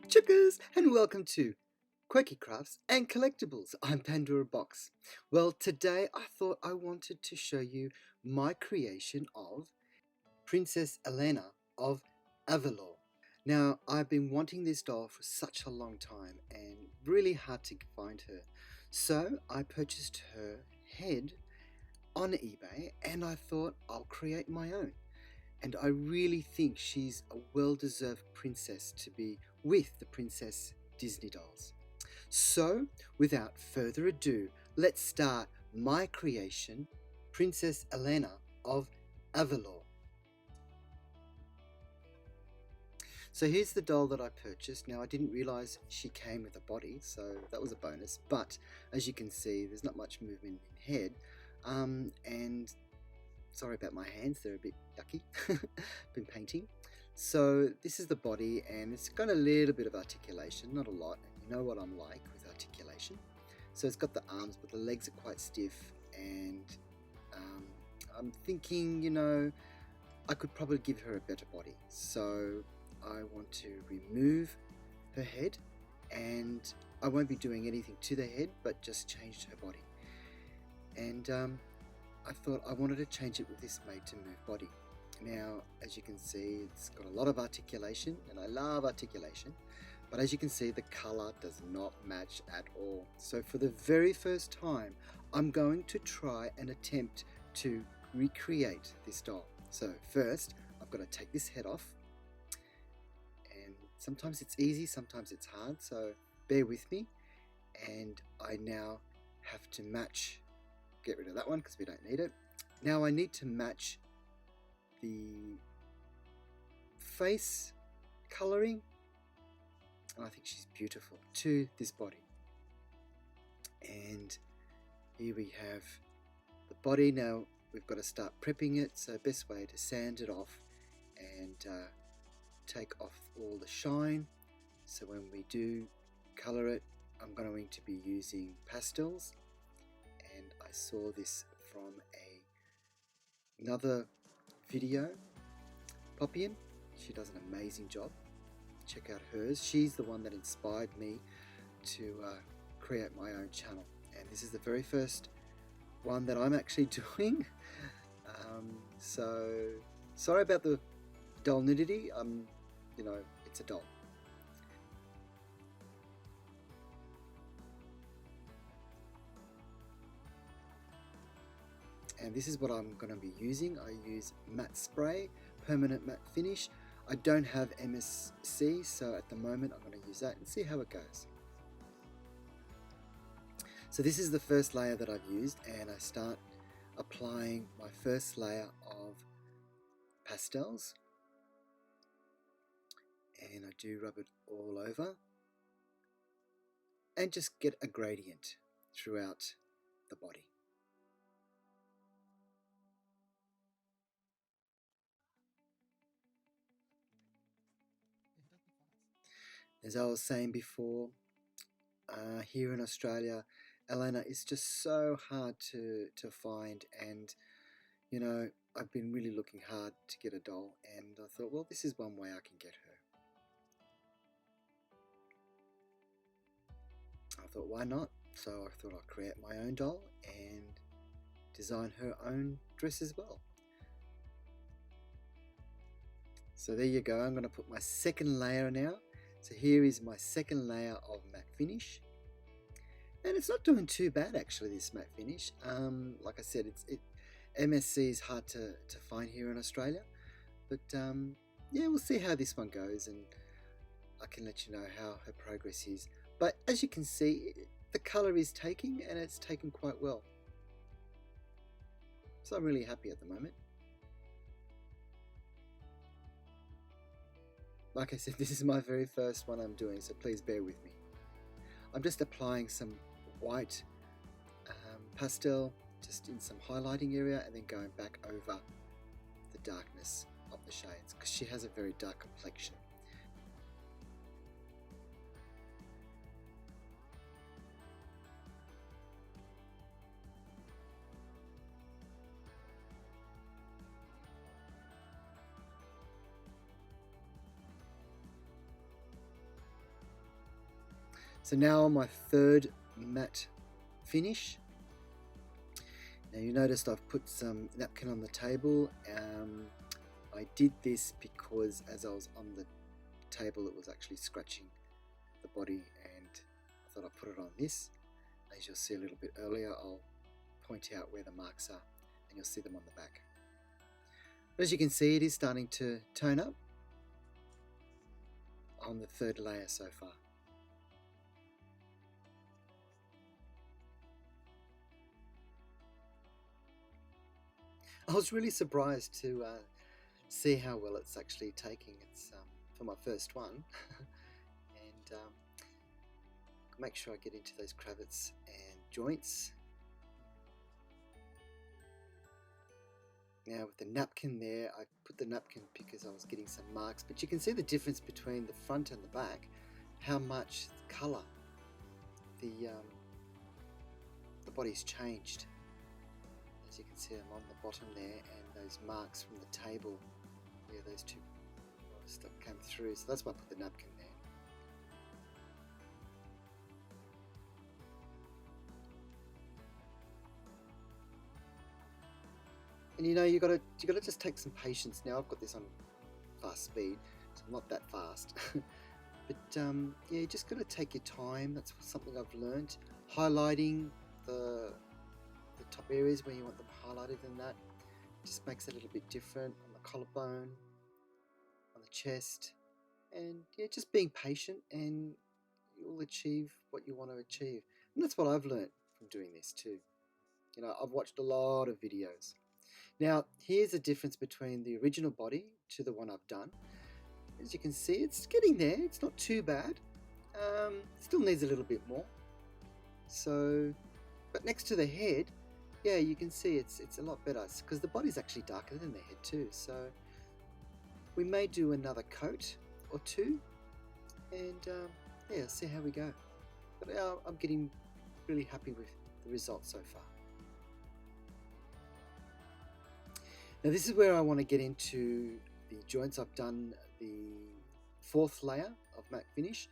Chickers, and welcome to Quirky Crafts and Collectibles. I'm Pandora Box. Well, today I thought I wanted to show you my creation of Princess Elena of Avalor. Now, I've been wanting this doll for such a long time and really hard to find her. So I purchased her head on eBay and I thought I'll create my own. And I really think she's a well-deserved princess to be with the Princess Disney dolls. So, without further ado, let's start my creation, Princess Elena of Avalor. So here's the doll that I purchased. Now I didn't realize she came with a body, so that was a bonus. But as you can see, there's not much movement in head, and sorry about my hands, they're a bit yucky. Been painting. So this is the body, and it's got a little bit of articulation, not a lot. And you know what I'm like with articulation. So it's got the arms, but the legs are quite stiff, and I'm thinking, I could probably give her a better body. So I want to remove her head, and I won't be doing anything to the head, but just changed her body. And I thought I wanted to change it with this made to move body. Now, as you can see, it's got a lot of articulation, and I love articulation, but as you can see, the color does not match at all. So for the very first time, I'm going to try and attempt to recreate this doll. So first, I've got to take this head off, and sometimes it's easy, sometimes it's hard, so bear with me. And I now have to match, get rid of that one because we don't need it. Now I need to match the face coloring, and I think she's beautiful, to this body. And here we have the body. Now we've got to start prepping it, so best way to sand it off and take off all the shine. So when we do color it, I'm going to be using pastels, and I saw this from another video, Poppyin. She does an amazing job. Check out hers. She's the one that inspired me to create my own channel, and this is the very first one that I'm actually doing. So sorry about the doll nudity. It's a doll. And this is what I'm going to be using. I use matte spray, permanent matte finish. I don't have MSC, so at the moment I'm going to use that and see how it goes. So this is the first layer that I've used, and I start applying my first layer of pastels, and I do rub it all over and just get a gradient throughout the body. As I was saying before, here in Australia, Elena is just so hard to find, and I've been really looking hard to get a doll, and I thought, well, this is one way I can get her. I thought, why not? So I thought I'll create my own doll and design her own dress as well. So there you go. I'm going to put my second layer now. So here is my second layer of matte finish, and it's not doing too bad actually, this matte finish. Like I said, MSC is hard to find here in Australia, but yeah, we'll see how this one goes, and I can let you know how her progress is. But as you can see, the color is taking, and it's taken quite well, so I'm really happy at the moment. Like I said, this is my very first one I'm doing, so please bear with me. I'm just applying some white pastel just in some highlighting area, and then going back over the darkness of the shades, because she has a very dark complexion. So now on my third matte finish. Now you noticed I've put some napkin on the table. I did this because as I was on the table it was actually scratching the body, and I thought I'd put it on this. As you'll see a little bit earlier, I'll point out where the marks are and you'll see them on the back. But as you can see, it is starting to tone up on the third layer so far. I was really surprised to see how well it's actually taking. It's for my first one. And make sure I get into those cravats and joints. Now with the napkin there, I put the napkin because I was getting some marks, but you can see the difference between the front and the back, how much colour the body's changed. As you can see, I'm on the bottom there, and those marks from the table, yeah, those two stuff came through, so that's why I put the napkin there. And you know, you gotta just take some patience. Now I've got this on fast speed, so I'm not that fast. But yeah, you just gotta take your time. That's something I've learned. Highlighting the top areas where you want them highlighted, and that just makes it a little bit different on the collarbone, on the chest, and yeah, just being patient, and you'll achieve what you want to achieve. And that's what I've learned from doing this too. You know, I've watched a lot of videos. Now, here's the difference between the original body to the one I've done. As you can see, it's getting there. It's not too bad. Still needs a little bit more. So, but next to the head, yeah, you can see it's a lot better because the body's actually darker than the head too. So we may do another coat or two, and yeah, see how we go. But I'm getting really happy with the results so far. Now this is where I want to get into the joints. I've done the fourth layer of matte finish.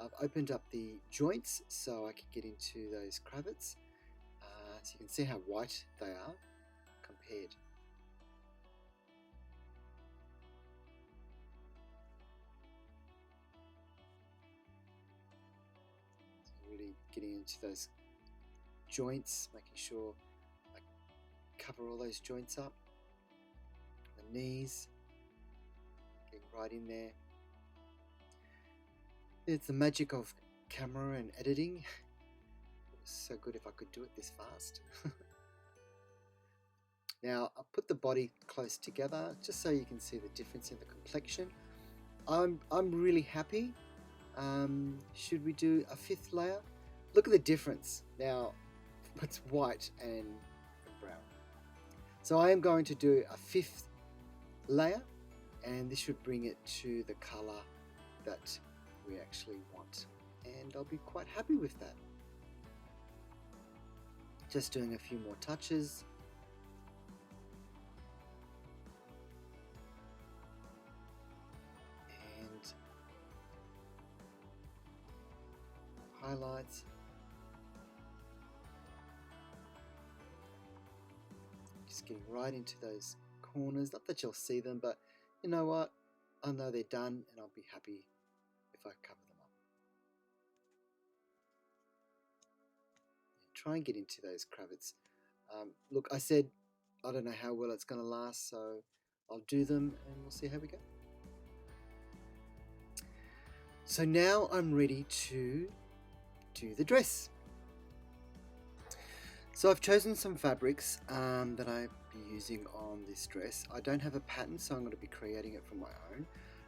I've opened up the joints so I can get into those cravats. So you can see how white they are compared. So really getting into those joints, making sure I cover all those joints up. The knees, getting right in there. It's the magic of camera and editing. It was so good if I could do it this fast. Now I'll put the body close together just so you can see the difference in the complexion. I'm really happy. Should we do a fifth layer? Look at the difference now. It's white and brown. So I am going to do a fifth layer, and this should bring it to the color that we actually want, and I'll be quite happy with that. Just doing a few more touches. And highlights. Just getting right into those corners, not that you'll see them, but you know what, I know they're done and I'll be happy if I cover them up. Try and get into those cravats. Look, I said I don't know how well it's going to last, so I'll do them and we'll see how we go. So now I'm ready to do the dress. So I've chosen some fabrics that I'll be using on this dress. I don't have a pattern, so I'm going to be creating it from my own.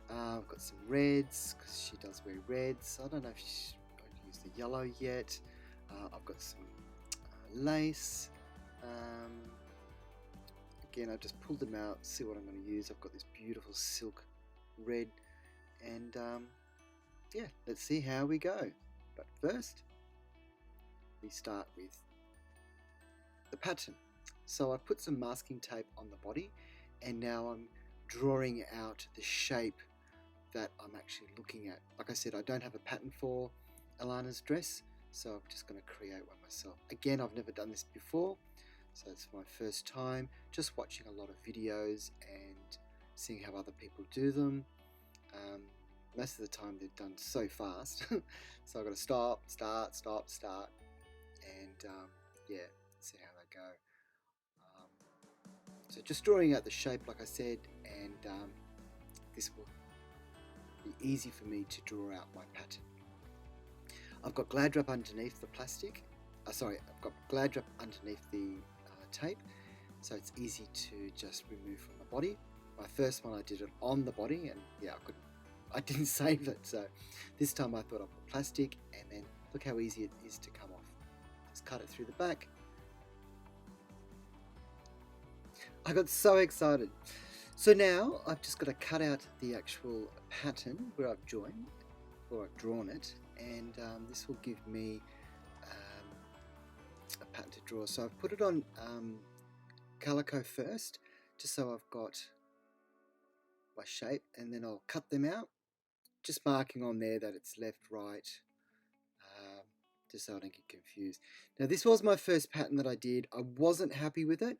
I've got some reds, because she does wear reds. I don't know if she's going to use the yellow yet. I've got some lace. Again, I've just pulled them out, see what I'm going to use. I've got this beautiful silk red, and yeah, let's see how we go. But first, we start with the pattern. So I put some masking tape on the body, and now I'm drawing out the shape that I'm actually looking at. Like I said, I don't have a pattern for. Elena's dress, so I'm just going to create one myself. Again, I've never done this before, so it's my first time, just watching a lot of videos and seeing how other people do them. Most of the time they're done so fast, so I've got to stop, start, and yeah, see how they go. So just drawing out the shape, like I said, and this will be easy for me to draw out my pattern. I've got glad wrap underneath the plastic. I've got glad wrap underneath the tape, so it's easy to just remove from the body. My first one I did it on the body, and yeah, I didn't save it, so this time I thought I'd put plastic, and then look how easy it is to come off. Just cut it through the back. I got so excited. So now I've just got to cut out the actual pattern where I've drawn it, and this will give me a pattern to draw. So I've put it on calico first, just so I've got my shape, and then I'll cut them out, just marking on there that it's left, right, just so I don't get confused. Now this was my first pattern that I did. I wasn't happy with it.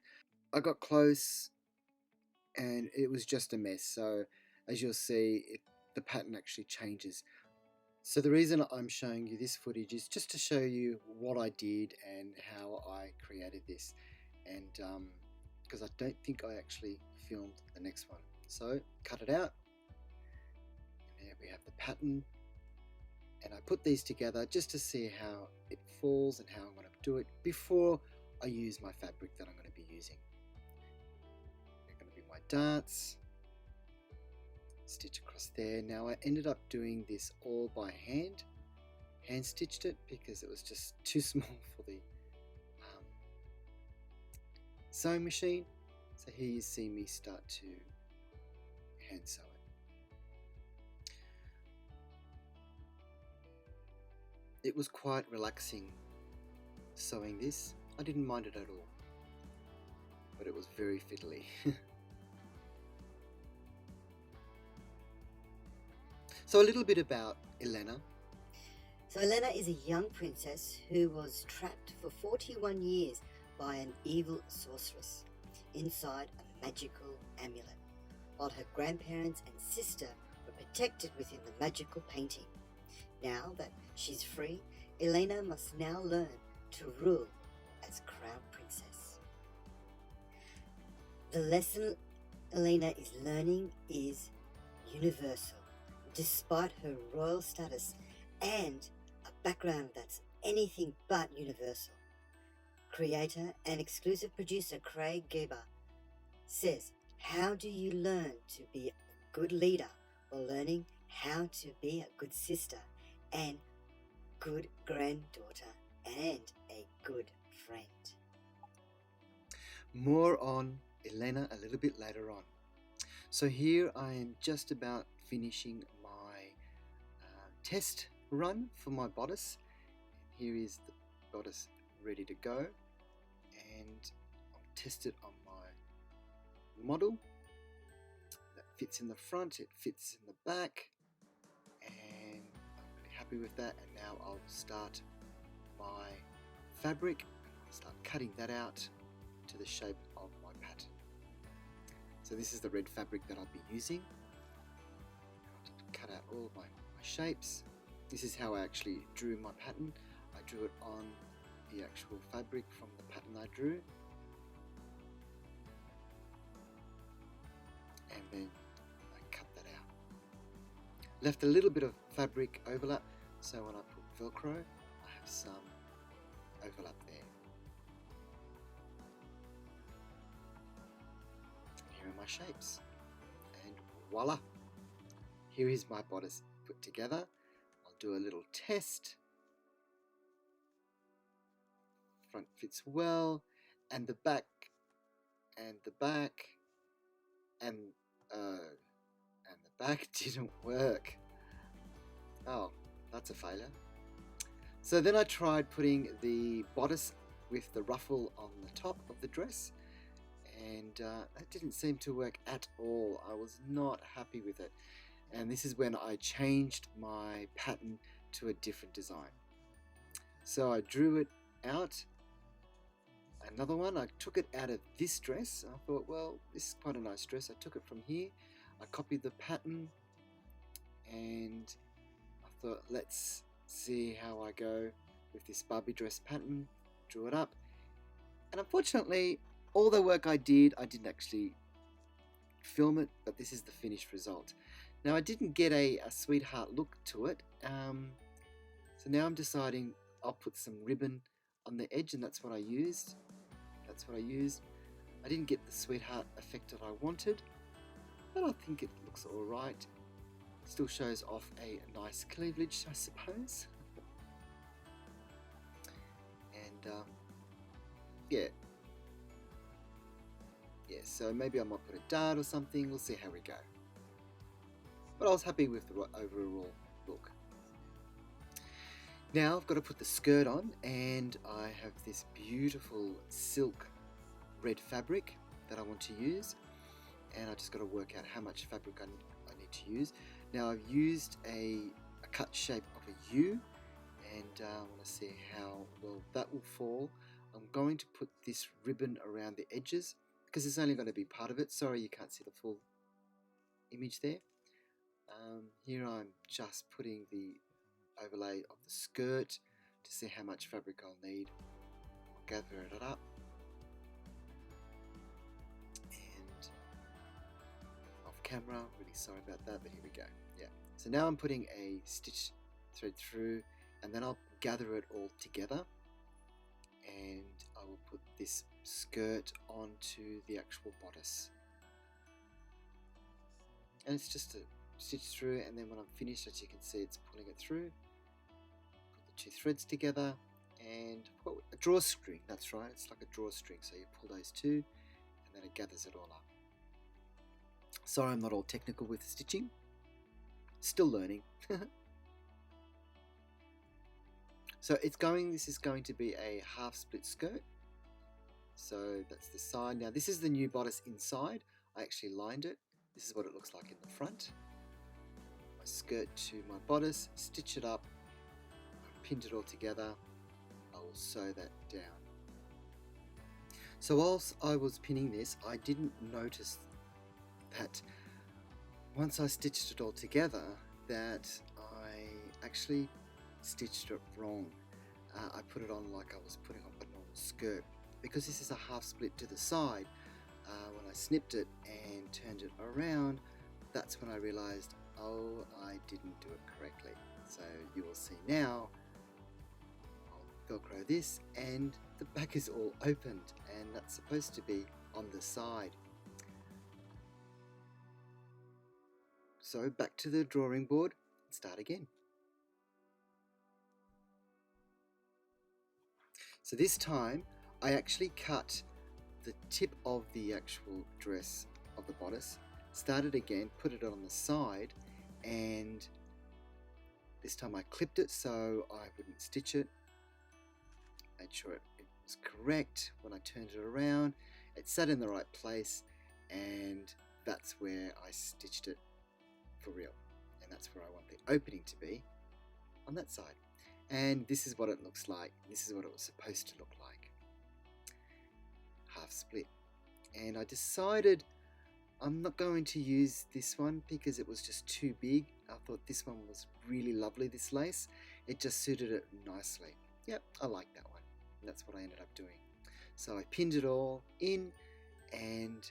I got close and it was just a mess. So as you'll see, the pattern actually changes. So the reason I'm showing you this footage is just to show you what I did and how I created this, and because I don't think I actually filmed the next one. So cut it out, and there we have the pattern, and I put these together just to see how it falls and how I'm going to do it before I use my fabric that I'm going to be using. They're going to be my darts. Stitch across there. Now I ended up doing this all by hand stitched it because it was just too small for the sewing machine. So here you see me start to hand sew it. It was quite relaxing sewing this. I didn't mind it at all, but it was very fiddly. So a little bit about Elena. So Elena is a young princess who was trapped for 41 years by an evil sorceress inside a magical amulet, while her grandparents and sister were protected within the magical painting. Now that she's free, Elena must now learn to rule as crown princess. The lesson Elena is learning is universal. Despite her royal status and a background that's anything but universal. Creator and exclusive producer Craig Geber says, how do you learn to be a good leader while learning how to be a good sister and good granddaughter and a good friend? More on Elena a little bit later on. So here I am just about finishing my test run for my bodice. Here is the bodice ready to go, and I'll test it on my model. That fits in the front, it fits in the back, and I'm really happy with that. And now I'll start my fabric. I'll start cutting that out to the shape of my pattern. So this is the red fabric that I'll be using. I'll cut out all of my shapes. This is how I actually drew my pattern. I drew it on the actual fabric from the pattern I drew, and then I cut that out. Left a little bit of fabric overlap, so when I put Velcro I have some overlap there. Here are my shapes, and voila! Here is my bodice put together. I'll do a little test. Front fits well, and the back, and the back, and the back didn't work. Oh, that's a failure. So then I tried putting the bodice with the ruffle on the top of the dress, and that didn't seem to work at all. I was not happy with it. And this is when I changed my pattern to a different design. So I drew it out. Another one, I took it out of this dress. I thought, well, this is quite a nice dress. I took it from here. I copied the pattern, and I thought, let's see how I go with this Barbie dress pattern. Drew it up, and unfortunately, all the work I didn't actually film it, but this is the finished result. Now, I didn't get a sweetheart look to it, so now I'm deciding I'll put some ribbon on the edge, and that's what I used. I didn't get the sweetheart effect that I wanted, but I think it looks alright. Still shows off a nice cleavage, I suppose. And yeah, so maybe I might put a dart or something. We'll see how we go. But I was happy with the overall look. Now I've got to put the skirt on, and I have this beautiful silk red fabric that I want to use, and I just got to work out how much fabric I need to use. Now I've used a cut shape of a U, and I want to see how well that will fall. I'm going to put this ribbon around the edges because it's only going to be part of it. Sorry you can't see the full image there. Here I'm just putting the overlay of the skirt to see how much fabric I'll need. I'll gather it up, and off camera, really sorry about that, but here we go. Yeah, so now I'm putting a stitch thread through, and then I'll gather it all together, and I will put this skirt onto the actual bodice. And it's just a stitch through, and then when I'm finished, as you can see, it's pulling it through. Put the two threads together, and a drawstring, that's right, it's like a drawstring, so you pull those two, and then it gathers it all up. Sorry I'm not all technical with stitching, still learning. So this is going to be a half split skirt, so that's the side. Now this is the new bodice inside. I actually lined it. This is what it looks like in the front. My skirt to my bodice, stitch it up, pinned it all together. I will sew that down. So whilst I was pinning this, I didn't notice that once I stitched it all together, that I actually stitched it wrong. I put it on like I was putting on a normal skirt, because this is a half split to the side. When I snipped it and turned it around, that's when I realized, oh, I didn't do it correctly. So you will see now, I'll Velcro this, and the back is all opened, and that's supposed to be on the side. So back to the drawing board and start again. So this time I actually cut the tip of the actual dress of the bodice, started again, put it on the side, and this time I clipped it so I wouldn't stitch it. Made sure it was correct. When I turned it around, it sat in the right place, and that's where I stitched it for real, and that's where I want the opening to be, on that side. And this is what it looks like. This is what it was supposed to look like, half split. And I decided I'm not going to use this one because it was just too big. I thought this one was really lovely, this lace. It just suited it nicely. Yep, I like that one. And that's what I ended up doing. So I pinned it all in, and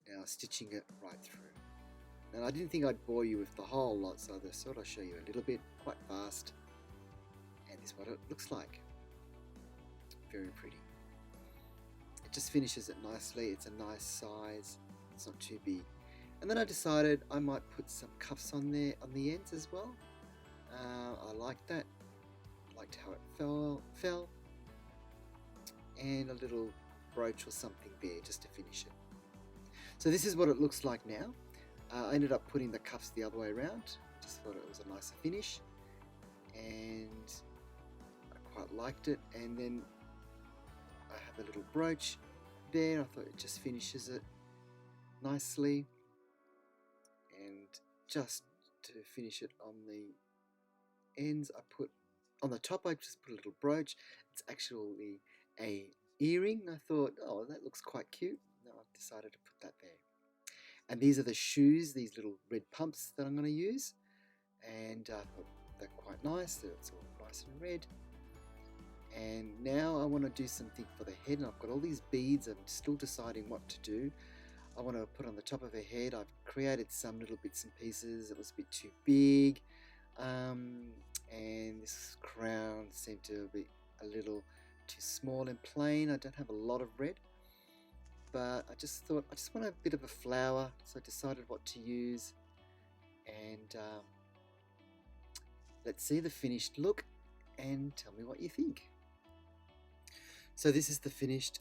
now stitching it right through. And I didn't think I'd bore you with the whole lot, so I thought I'd show you a little bit, quite fast. And this is what it looks like. Very pretty. It just finishes it nicely. It's a nice size. It's not too big. And then I decided I might put some cuffs on there on the ends as well. I liked that. I liked how it fell. And a little brooch or something there just to finish it. So this is what it looks like now. I ended up putting the cuffs the other way around. Just thought it was a nicer finish, and I quite liked it. And then I have a little brooch there. I thought it just finishes it nicely, and just to finish it on the ends, on the top I just put a little brooch. It's actually a earring. I thought, oh, that looks quite cute. No, I've decided to put that there. And these are the shoes, these little red pumps that I'm going to use. And I thought they're quite nice. It's all nice and red. And now I want to do something for the head, and I've got all these beads. I'm still deciding what to do. I want to put on the top of her head. I've created some little bits and pieces. It was a bit too big. And this crown seemed to be a little too small and plain. I don't have a lot of red, but I just thought I just want a bit of a flower, so I decided what to use. And let's see the finished look and tell me what you think. So this is the finished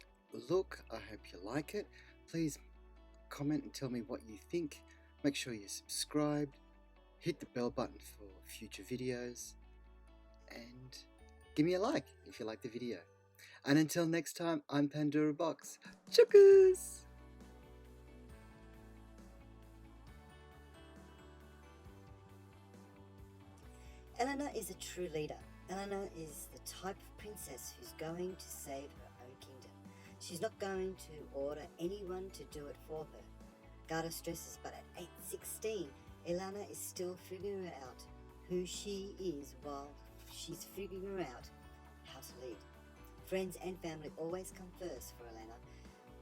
look. I hope you like it. Please comment and tell me what you think. Make sure you're subscribed. Hit the bell button for future videos. And give me a like if you like the video. And until next time, I'm Pandora Box. Chuckers! Elena is a true leader. Elena is the type of princess who's going to save her own kingdom. She's not going to order anyone to do it for her. Garda stresses, but at age 16, Elena is still figuring out who she is while she's figuring out how to lead. Friends and family always come first for Elena,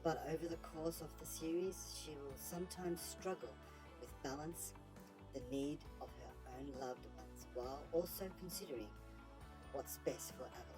but over the course of the series, she will sometimes struggle with balance, the need of her own loved ones, while also considering what's best for Avalor.